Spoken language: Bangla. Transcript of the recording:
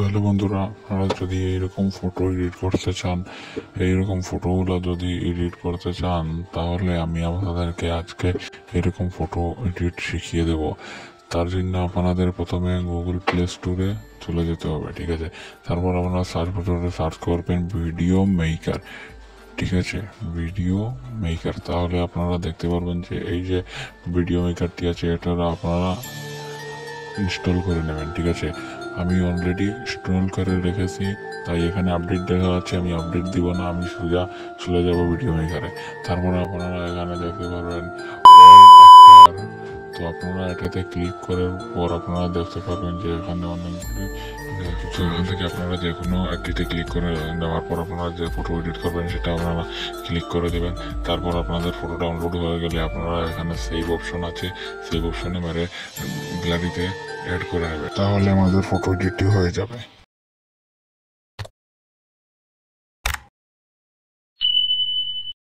তাহলে বন্ধুরা, আপনারা যদি এইরকম ফটো এডিট করতে চান, এইরকম ফটোগুলো যদি এডিট করতে চান, তাহলে আমি আপনাদেরকে আজকে এরকম ফটো এডিট শিখিয়ে দেব। তার জন্য আপনাদের প্রথমে গুগল প্লে স্টোরে চলে যেতে হবে, ঠিক আছে। তারপর আপনারা সার্চ বাটনে সার্চ করবেন ভিডিও মেকার, ঠিক আছে, ভিডিও মেকার। তাহলে আপনারা দেখতে পারবেন যে এই যে ভিডিও মেকারটি আছে, এটা আপনারা ইনস্টল করে নেবেন, ঠিক আছে। আমি অলরেডি ইনস্টল করে রেখেছি, তাই এখানে আপডেট দেখা যাচ্ছে। আমি আপডেট দিব না, আমি সোজা চলে যাব ভিডিও মেকারে। তারপরে আপনারা এখানে দেখতে পারবেন তো আপনারা এটাতে ক্লিক করার পর আপনারা দেখতে পারবেন যে এখানে অনেকগুলি কিছু, এখান থেকে আপনারা যে কোনো একটিতে ক্লিক করে দেওয়ার পর আপনারা যে ফটো এডিট করবেন সেটা আপনারা ক্লিক করে দেবেন। তারপর আপনাদের ফটো ডাউনলোড হয়ে গেলে আপনারা এখানে সেভ অপশন আছে, সেভ অপশনে মেরে গ্যালারিতে অ্যাড করে নেবেন, তাহলে আমাদের ফটো এডিটটি হয়ে যাবে।